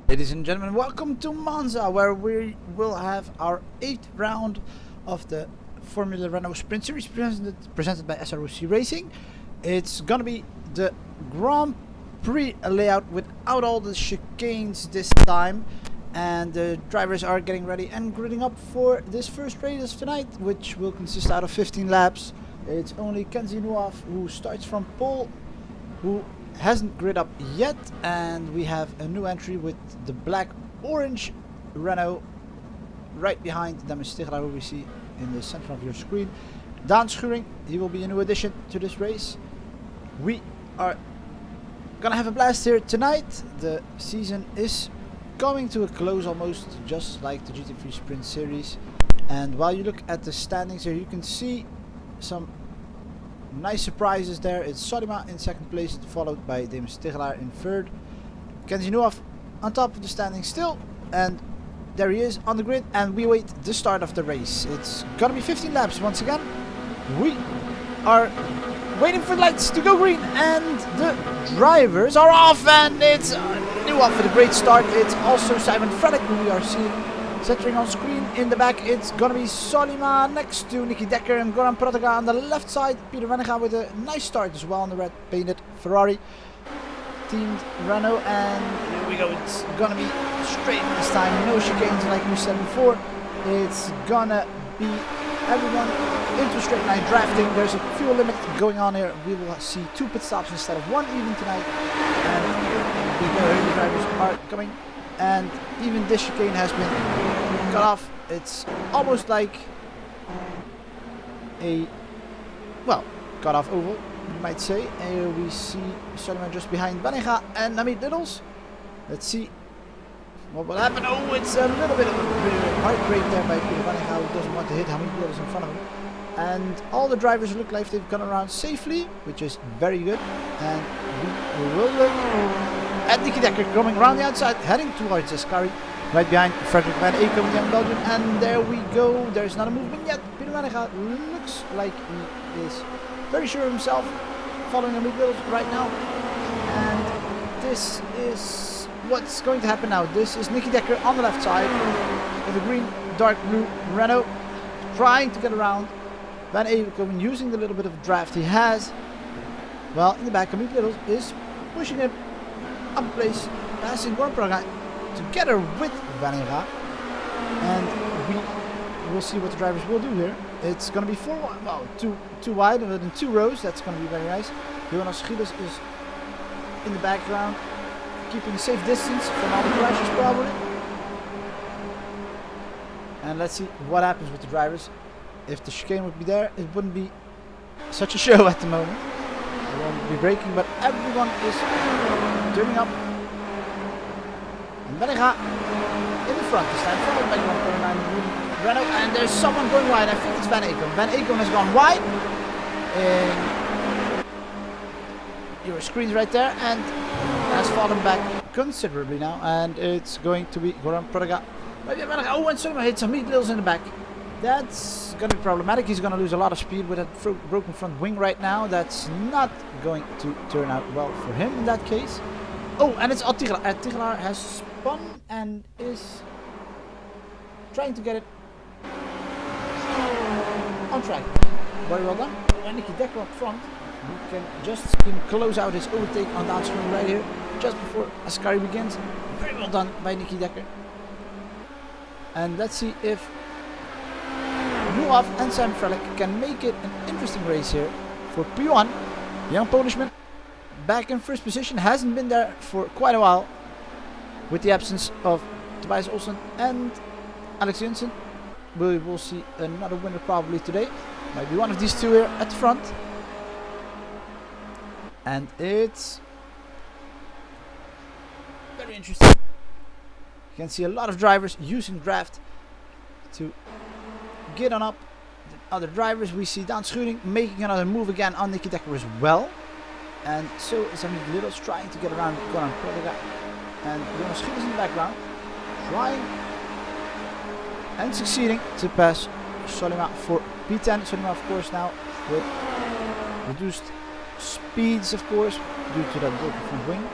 Ladies and gentlemen, welcome to Monza, where we will have our 8th round of the Formula Renault Sprint Series presented by S.R.O.C Racing. It's gonna be the Grand Prix layout without all the chicanes this time, and the drivers are getting ready and gridding up for this first race of tonight, which will consist out of 15 laps. It's only Kenzie Nuaf who starts from pole, who hasn't grid up yet, and we have a new entry with the black-orange Renault right behind Daan Stigelaar, who we see in the center of your screen. Daan Schuring, he will be a new addition to this race. We are gonna have a blast here tonight. The season is coming to a close almost, just like the GT3 Sprint Series. And while you look at the standings here, you can see some nice surprises there. It's Solima in second place, followed by Daan Stigelaar in third. Kenzie Nuaf on top of the standings still, and there he is on the grid, and we wait the start of the race. It's gonna be 15 laps once again. We are waiting for the lights to go green, and the drivers are off, and it's Nuaf with a great start. It's also Simon Frelick, who we are seeing centering on screen. In the back, it's gonna be Solima next to Nicky Decker and Goran Protega on the left side. Peter Wennega with a nice start as well on the red painted Ferrari teamed Renault, and here we go. It's gonna be straight this time, no chicanes like we said before. It's gonna be everyone into straight line drafting. There's a fuel limit going on here. We will see 2 pit stops instead of 1 even tonight, and the drivers are coming. And even this chicane has been cut off. It's almost like a, well, cut off oval, you might say. We see Solomon just behind Wennega and Namit Littles. Let's see what will happen. Oh, it's a little bit of a hard break there by Peter Wennega, who doesn't want to hit Namit Littles in front of him. And all the drivers look like they've gone around safely, which is very good. And we will look at Nicky Decker coming around the outside, heading towards S.R.O.C, right behind Frederick Van Aken, the young Belgian. And there we go. There's not a movement yet. Peter Wennega looks like he is very sure of himself, following the midfield right now. And this is what's going to happen now. This is Nicky Decker on the left side with a green, dark blue Renault, trying to get around Van Aken, using the little bit of draft he has. Well, in the back, Namit Littles is pushing him up a place, passing Goran Protega together with Wennega, and we will see what the drivers will do here. It's going to be 4 wide, well, two wide, but in 2 rows. That's going to be very nice. Jonas Gilles is in the background, keeping a safe distance from all the crashes probably. And let's see what happens with the drivers. If the chicane would be there, it wouldn't be such a show at the moment. It won't be braking, but everyone is turning up. And Wennega in the front this time, followed by Renault, and there's someone going wide. I think it's Van Aken. Van Aken has gone wide. Your screen's right there, and has fallen back considerably now. And it's going to be Goran Protega. Oh, and Solima hits some Namit Littles in the back. That's going to be problematic. He's going to lose a lot of speed with that broken front wing right now. That's not going to turn out well for him in that case. Oh, and it's Stigelaar. Stigelaar has spun and is trying to get it on track. Very well done. And Nicky Decker up front. We can just see him close out his overtake on that screen right here, just before S.R.O.C begins. Very well done by Nicky Decker. And let's see if Nuaf and Sam Frelick can make it an interesting race here for P1. Young Polishman back in first position, hasn't been there for quite a while with the absence of Tobias Olsen and Alex Jensen. We will see another winner probably today. Might be one of these 2 here at the front. And it's very interesting. You can see a lot of drivers using draft to get on up the other drivers. We see Daan Schuring making another move again on Nicky Decker as well. And so is Namit Littles trying to get around Goran Protega. And Jonas Gilles in the background, trying and succeeding to pass Solima for P10. Solima, of course, now with reduced speeds, of course, due to that broken front wing.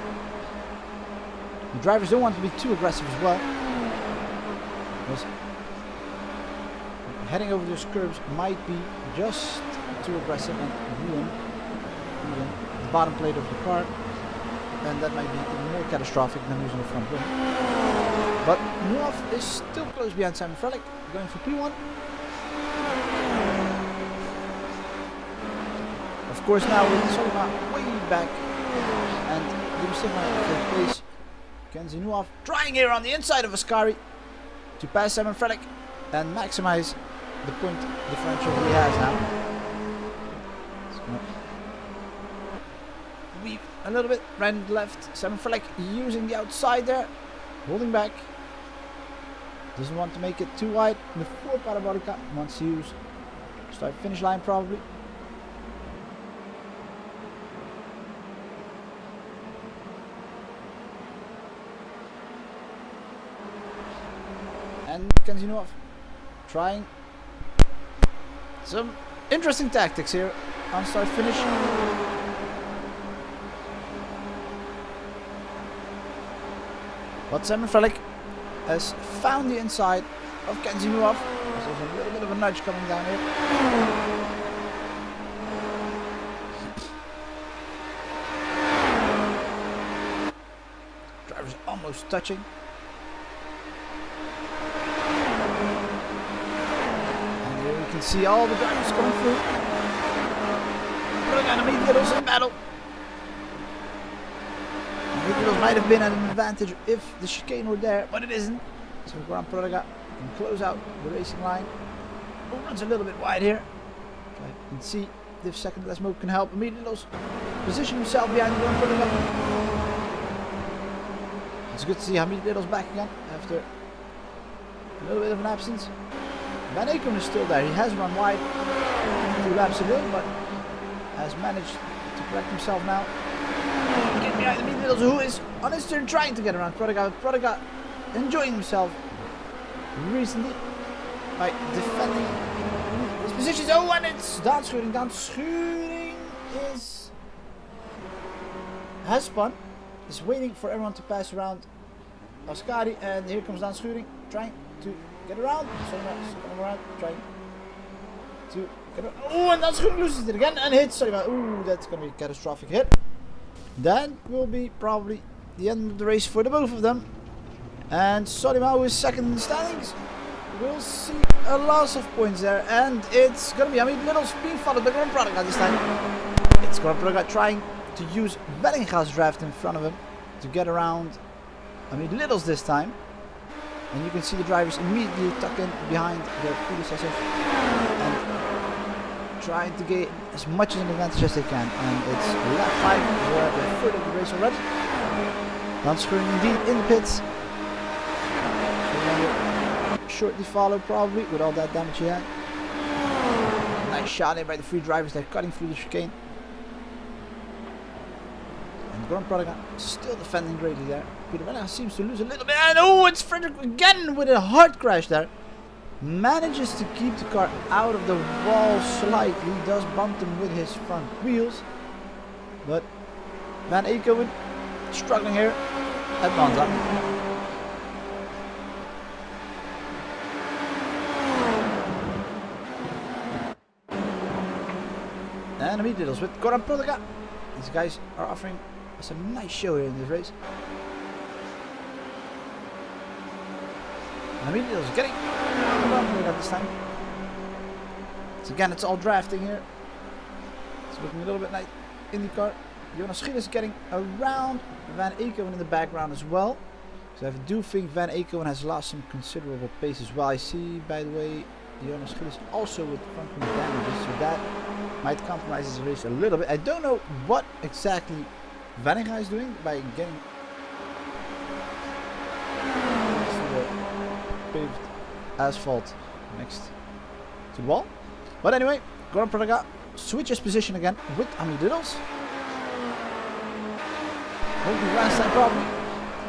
The drivers don't want to be too aggressive as well, because heading over those curbs might be just too aggressive and ruin even the bottom plate of the car, and that might be even more catastrophic than losing the front wing. But Nuoff is still close behind Simon Frelick, going for P1. Of course, now with Solima way back and Dim Sigma in third place, Kenzie Nuoff trying here on the inside of S.R.O.C to pass Simon Frelick and maximize the point differential he has now. Weave a little bit right and left. Simon Frelick using the outside there, holding back. Doesn't want to make it too wide before Parabolica. Wants to use start finish line probably. And Kenzie Nuoff trying some interesting tactics here on start finish. But Simon Frelick has found the inside of Kenzie Nuoff. There's also a little bit of a nudge coming down here. Driver's almost touching. And here we can see all the drivers coming through. Putting on a Littles in battle. Littles might have been at an advantage if the chicane were there, but it isn't. So Grand Prodiga can close out the racing line. Oh, runs a little bit wide here. Try and see if second less mode can help. Littles position himself behind Grand Prodiga. It's good to see Hamid Littles back again after a little bit of an absence. Van Aken is still there. He has run wide a few laps ago, but has managed to correct himself now. Get behind the Littles, who is on his turn trying to get around Prodiga. Prodiga enjoying himself recently by defending his positions. Oh, and it's Downschuring. Downschuring has spun. Is waiting for everyone to pass around S.R.O.C, and here comes Downschuring trying to get around. So coming around, trying to get around. Oh, and Downschuring loses it again and hits Solima. Ooh, that's gonna be a catastrophic hit. That will be probably the end of the race for the both of them. And Solima, who is second in the standings, will see a loss of points there. And it's going to be Hamid Littles being followed by Grand Prodiga this time. It's Grand Prodiga trying to use Wellinga's draft in front of him to get around Hamid Littles this time. And you can see the drivers immediately tuck in behind their predecessors and trying to gain as much as an advantage as they can. And it's lap 5, where they're third of the race already. Downschuring indeed in the pits. Shortly follow probably with all that damage he had. Nice shot there by the three drivers. They're cutting through the chicane. And Grand Prodiga still defending greatly there. Peter Wellinga seems to lose a little bit. And oh, it's Frederick again with a hard crash there. Manages to keep the car out of the wall slightly. Does bump them with his front wheels. But Van Aken struggling here at Monza. And Hamid Littles with Grand Prodiga. These guys are offering us a nice show here in this race. And Hamid Littles getting Grand Prodiga this time. So again, it's all drafting here. It's looking a little bit like IndyCar. Jonas Gilles is getting around Van Aken in the background as well. So I do think Van Aken has lost some considerable pace as well. I see, by the way, Jonas Gilles also with front wing damages, so that might compromise his race a little bit. I don't know what exactly Wellinga is doing by getting next to the paved asphalt next to the wall. But anyway, Grand Prodiga switches position again with Hamid Littles. Hopefully last time probably.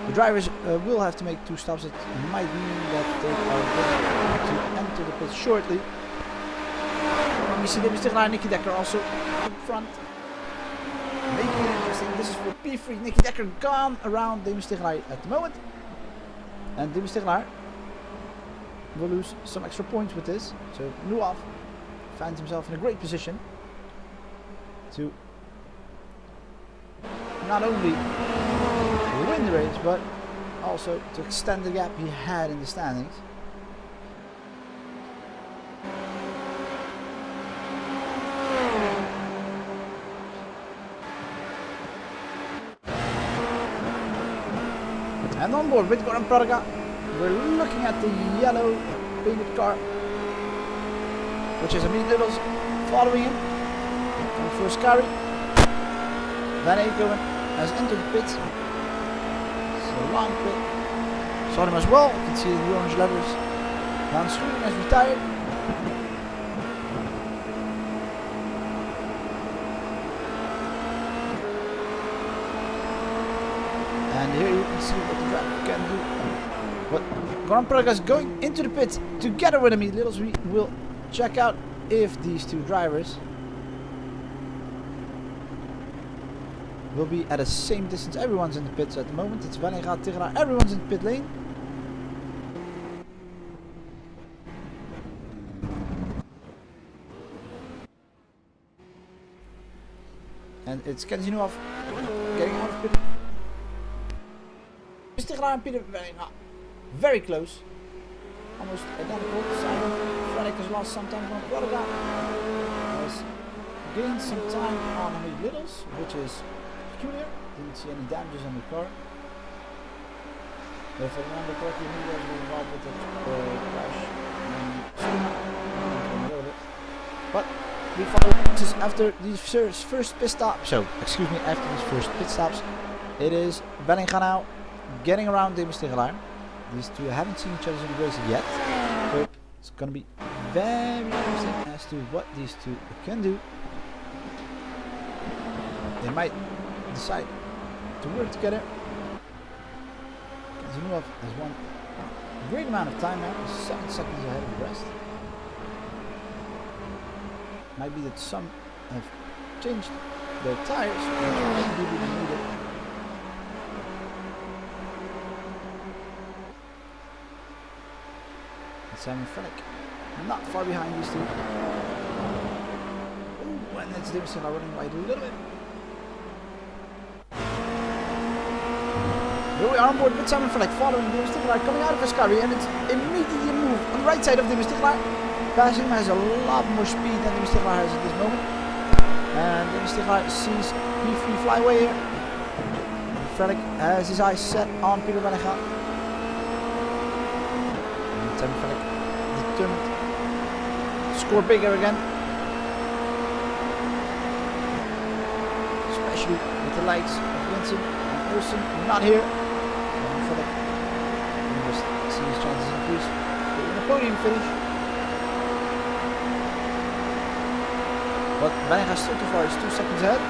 The drivers will have to make 2 stops. It might mean that they are going to enter the pit shortly. We see David Stigler and Nicky Decker also up front, making it interesting. This is for P3. Nicky Decker gone around Damon Stigelaar at the moment. And Damon Stigelaar will lose some extra points with this. So Nuaf finds himself in a great position to not only win the race, but also to extend the gap he had in the standings. And on board with Goran Pradaga, we're looking at the yellow painted car, which is Amelie Littles following him. Coming for Scary. Van Eekhoven has entered the pits. It's a long pit. Saw him as well. You can see the orange letters. Van Schuren has retired. And here you can see what the driver can do. But Goran Pradaga is going into the pits together with Amelie Littles. We will check out if these two drivers will be at the same distance. Everyone's in the pits at the moment. It's Vellinga, Tigelaar, everyone's in the pit lane. And it's Kenzinov getting out of pit. Tigelaar and Peter Vellinga very close. Almost identical. Simon Frelick has lost some time on Pradaga. Has gained some time on Amelie Littles, which is peculiar. Didn't see any damages on the car. If I remember correctly, he was involved with the crash. But we follow this after these first pit stops. So, excuse me, after these first pit stops, it is Vellinga now getting around Damon Stigelaar. These two haven't seen each other in the race yet, so it's gonna be very interesting as to what these two can do. They might decide to work together. Kenzinov has won a great amount of time now, 7 seconds ahead of the rest. Might be that some have changed their tires, which maybe they needed. Simon Frelick not far behind these two. Ooh, and that's Damon Stigelaar running wide a little bit. Here we are on board with Simon Frelick following Damon Stigelaar coming out of Ascari, and it's immediately a move on the right side of Damon Stigelaar. Passing him has a lot more speed than Damon Stigelaar has at this moment. And Damon Stigelaar sees P3 fly away here. Frelick has his eyes set on Peter Vellinga. And Simon Frelick determined to score bigger again, especially with the likes of Vincent and Olsen not here. And just see his chances increase in a podium finish. But Vellinga still too far, he's 2 seconds ahead.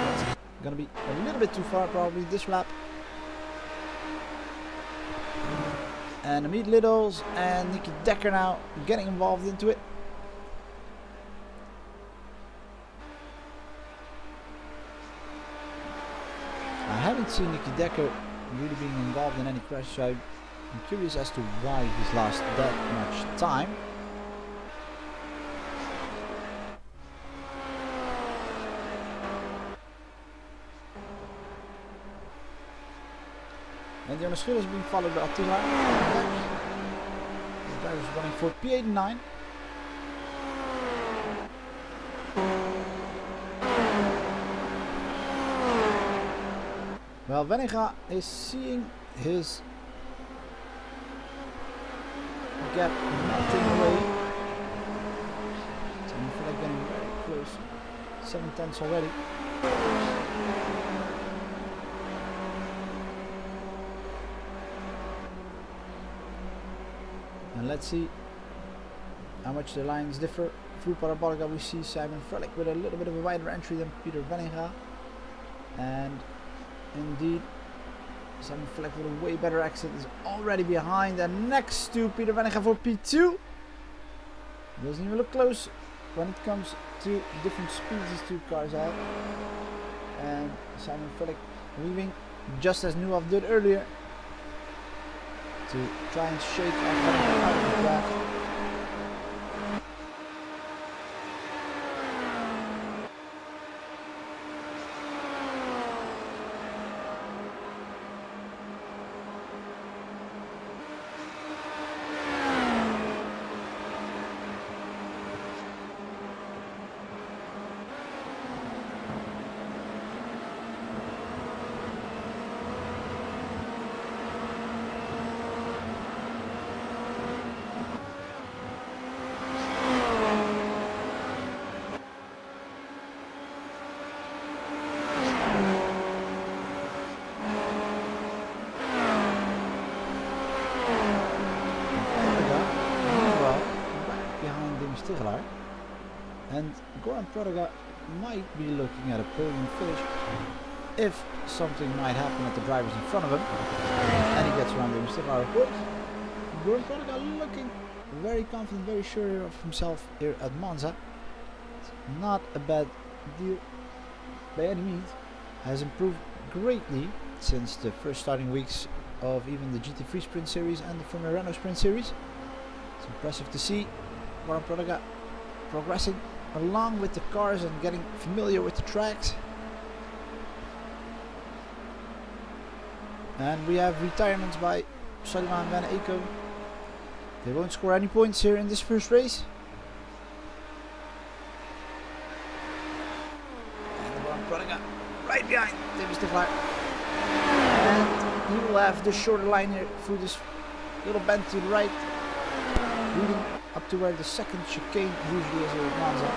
That's gonna be a little bit too far probably this lap. And Amelie Littles and Nicky Decker now getting involved into it. I haven't seen Nicky Decker really being involved in any crash, so I'm curious as to why he's lost that much time. And the Skill is being followed by Attila. The driver is running for P89. Well, Vellinga is seeing his gap melting away. So I feel like getting very close. 7/10 already. And let's see how much the lines differ. Through Parabolica we see Simon Frelick with a little bit of a wider entry than Peter Vellinga. And indeed, Simon Frelick with a way better exit is already behind and next to Peter Vellinga for P2. Doesn't even look close when it comes to different speeds these two cars have. and Simon Frelick leaving just as Nuov did earlier to try and shake off out of the draft. And Goran Prodiga might be looking at a podium finish if something might happen at the drivers in front of him and he gets around Damon Stigler, of course. Goran Prodiga looking very confident, very sure of himself here at Monza. It's not a bad deal by any means. Has improved greatly since the first starting weeks of even the GT3 Sprint Series and the Formula Renault Sprint Series. It's impressive to see Goran Prodiga progressing along with the cars and getting familiar with the tracks. And we have retirements by Sullivan Van Eko. They won't score any points here in this first race. And Goran Prodiga right behind Damon Stigler. And he will have the shorter line here through this little bend to the right, leading up to where the second chicane usually is here at Monza.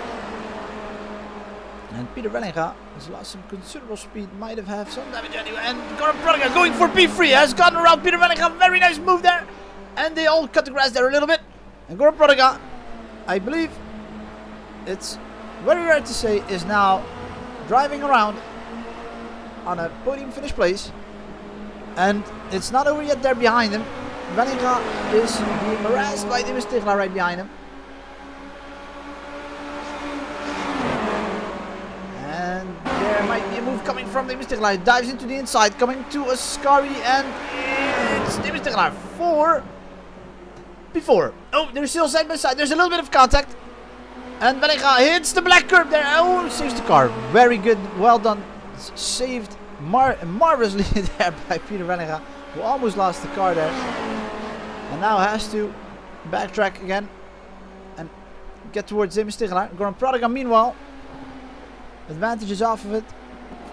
And Peter Wellinga has lost some considerable speed, might have had some damage anyway. And Goran Prodiga going for P3, has gotten around Peter Wellinga, very nice move there. And they all cut the grass there a little bit. And Goran Prodiga, I believe it's very rare to say, is now driving around on a podium finish place. And it's not over yet there behind him. Wellinga is being harassed by Damon Stigler right behind him. And there might be a move coming from Damon Stigler. Dives into the inside, coming to a scurry, and it's Damon Stigler for P4. Oh, they're still side by side. There's a little bit of contact. And Wellinga hits the black curb there. Oh, saves the car. Very good. Well done. Saved marvelously there by Peter Wellinga, who almost lost the car there. And now has to backtrack again and get towards Damon Stigler. Goran Prodiga, meanwhile, advantages off of it,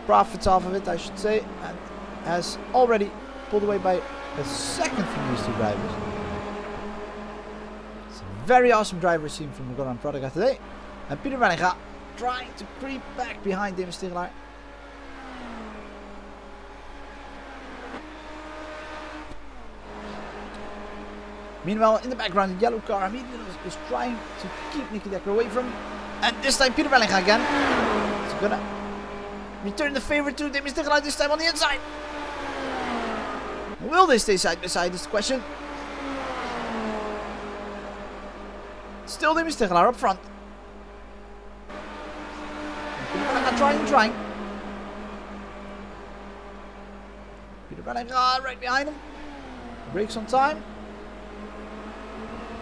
profits off of it, I should say, and has already pulled away by a second from these two drivers. It's a very awesome driver seen from Goran Prodiga today. And Peter Wellinga trying to creep back behind Damon Stigler. Meanwhile, in the background, the yellow car immediately is trying to keep Nicky Decker away from him. And this time, Peter Wellinga again. He's gonna return the favor to Damon Stigler, this time on the inside. Will they stay side by side is the question. Still Damon Stigler up front. Peter Wellinga trying. Peter Wellinga right behind him. Brakes on time.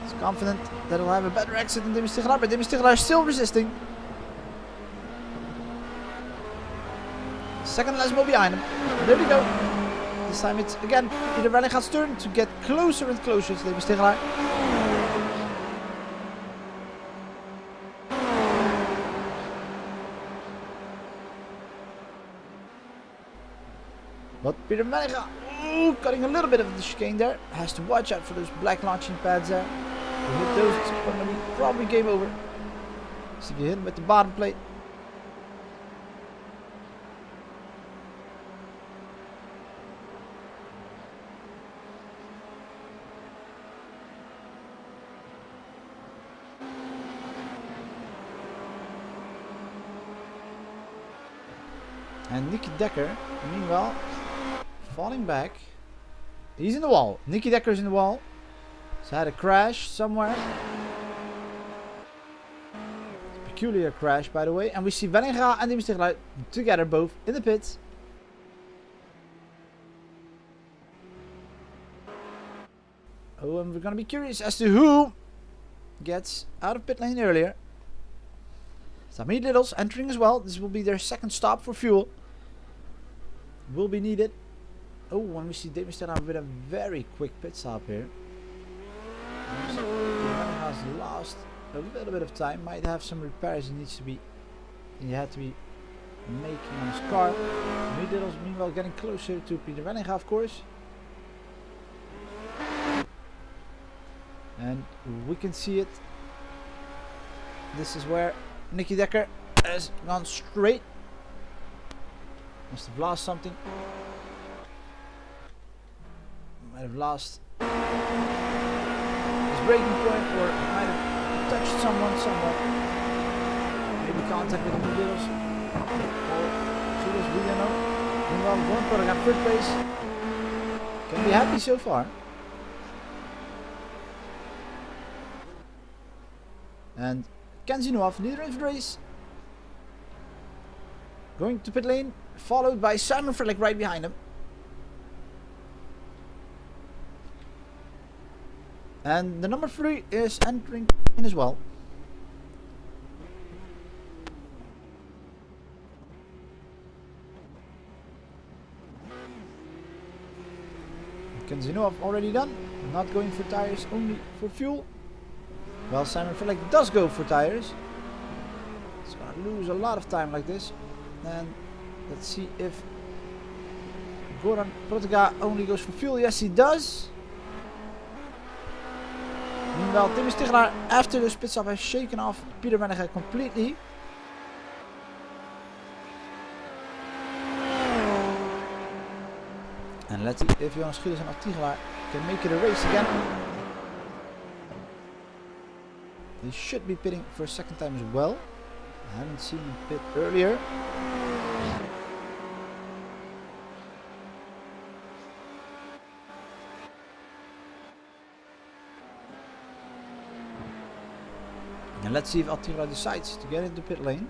He's confident that he'll have a better exit than Damon Stigler, but Damon Stigler is still resisting. Second Lesmo behind him. There we go. This time it's again Peter Wellinga's turn to get closer and closer to Damon Stigler. But Peter Wellinga, cutting a little bit of the chicane there, has to watch out for those black launching pads there. If you hit those, it's going to be probably game over. So if you hit him with the bottom plate. And Nicky Decker, meanwhile, falling back. He's in the wall. Nicky Decker's in the wall. He's had a crash somewhere. peculiar crash, by the way. And we see Wellinga and Dimi Stichelaar together, both in the pits. Oh, and we're gonna be curious as to who gets out of pit lane earlier. Samir Littles entering as well. This will be their second stop for fuel. Will be needed. Oh, when we see Dimi Stichelaar with a very quick pit stop here. Has lost a little bit of time. Might have some repairs he had to be making on his car. Samir Littles meanwhile getting closer to Peter Wellinga, of course. And we can see it. This is where Nicky Decker has gone straight. Must have lost something. Might have lost his braking point, or might have touched someone somewhere. Maybe contact with the Littles. Or Julius, we don't know. Meanwhile, Goran Prodiga got third place. Can be happy so far. And Kenzie Nuaf, leader of the race, going to pit lane, followed by Simon Frederick right behind him. And the number 3 is entering in as well. Kenzie Nuaf already done, not going for tires, only for fuel. Well, Simon Frederick does go for tires. It's gonna lose a lot of time like this. And let's see if Goran Prodiga only goes for fuel. Yes, he does. Meanwhile, Dimi Stichelaar, after this pit stop, has shaken off Peter Wellinga completely. And let's see if Jonas Gilles and Stichelaar can make it a race again. They should be pitting for a second time as well. I haven't seen him pit earlier. And let's see if Attila decides to get into pit lane.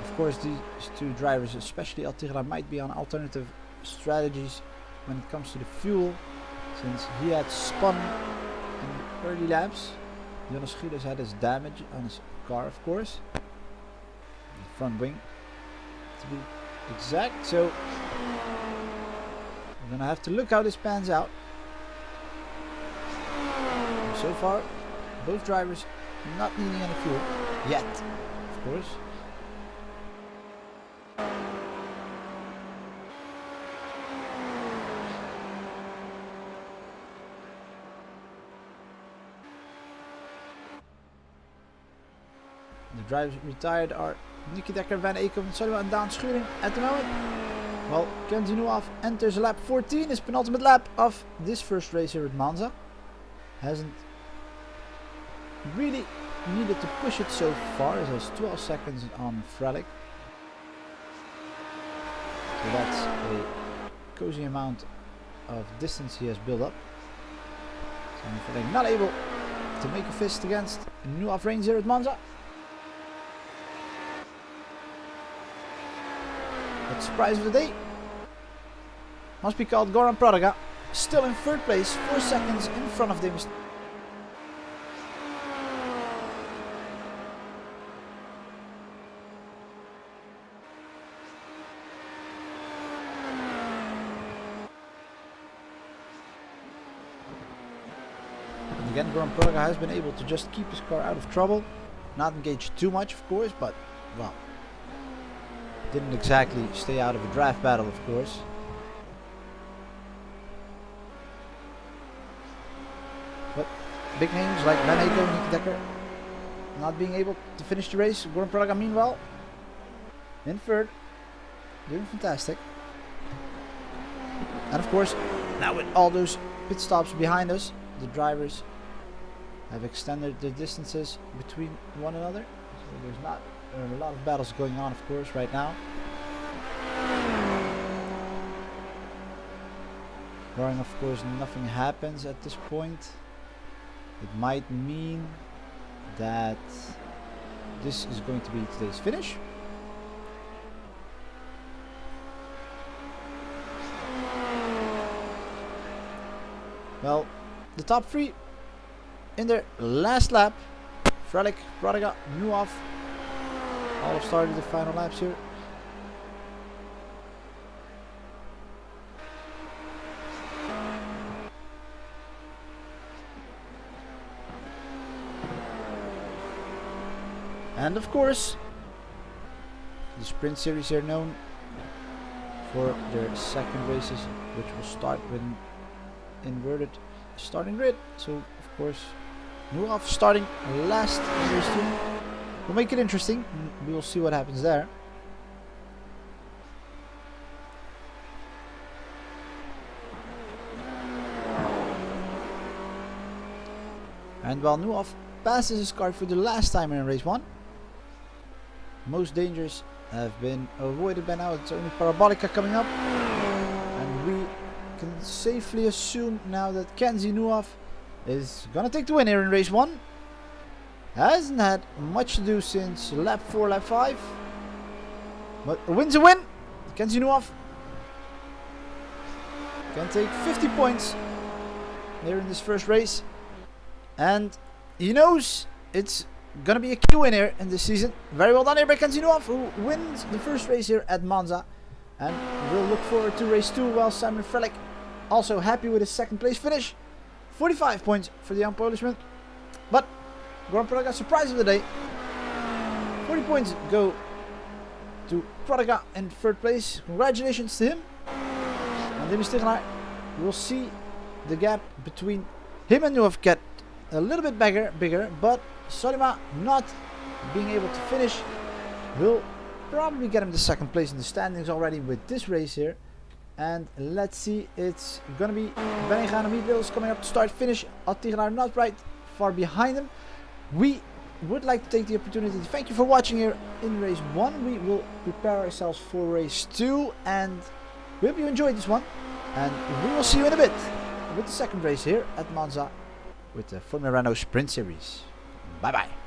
Of course, these two drivers, especially Attila, might be on alternative strategies when it comes to the fuel, since he had spun in the early laps. Jonas Gilles had his damage on his car, of course, the front wing to be exact. So we're gonna have to look how this pans out. And so far, both drivers not needing any fuel yet, of course. The drivers retired are Nicky Decker, Van Eekhoven, Sullivan and Daan Schuring at the moment. Well, Kenzie Nuaf enters lap 14, his penultimate lap of this first race here at Monza. Hasn't really needed to push it so far, as has 12 seconds on Frelick. So that's a cozy amount of distance he has built up. So Frelick not able to make a fist against Nuaf Reigns here at Monza. But surprise of the day must be called Goran Prodiga, still in third place, 4 seconds in front of Dimi. And again, Goran Prodiga has been able to just keep his car out of trouble, not engage too much, of course, but well, didn't exactly stay out of a draft battle, of course. But big names like Van Eekhoven and Nicky Decker not being able to finish the race. Goran Prodiga, meanwhile, in third, doing fantastic. And of course, now with all those pit stops behind us, the drivers have extended the distances between one another. So there's not a lot of battles going on, of course, right now. Barring, of course, nothing happens at this point. It might mean that this is going to be today's finish. Well, the top three in their last lap. Frelick, Prodiga, Nuoff all have started the final laps here. And of course, the sprint series are known for their second races, which will start with an inverted starting grid. So of course, Nuoff starting last in race 2 will make it interesting. We will see what happens there. And while Nuoff passes his car for the last time in race 1, most dangers have been avoided by now. It's only Parabolica coming up, and we can safely assume now that Kenzie Nuoff is gonna take the win here in race 1. Hasn't had much to do since lap 4, lap 5, but a win's a win. Kenzie Nuoff can take 50 points here in this first race, and he knows it's gonna be a key win here in this season. Very well done here by Kenzie Nuoff, who wins the first race here at Monza, and we'll look forward to race 2. While Simon Frelick also happy with his second place finish, 45 points for the young Polishman. But Grand Prodiga surprise of the day, 40 points go to Prodiga in third place. Congratulations to him. And Demi Stigelaar, we'll see the gap between him and Nuoff get a little bit bigger, but Solima not being able to finish will probably get him the second place in the standings already with this race here. And let's see, it's gonna be Benninga and Meatbills coming up to start finish. Attigelaar not right far behind him. We would like to take the opportunity to thank you for watching here in race 1. We will prepare ourselves for race 2, and we hope you enjoyed this one, and we will see you in a bit with the second race here at Monza with the Formula Renault Sprint Series. Bye bye.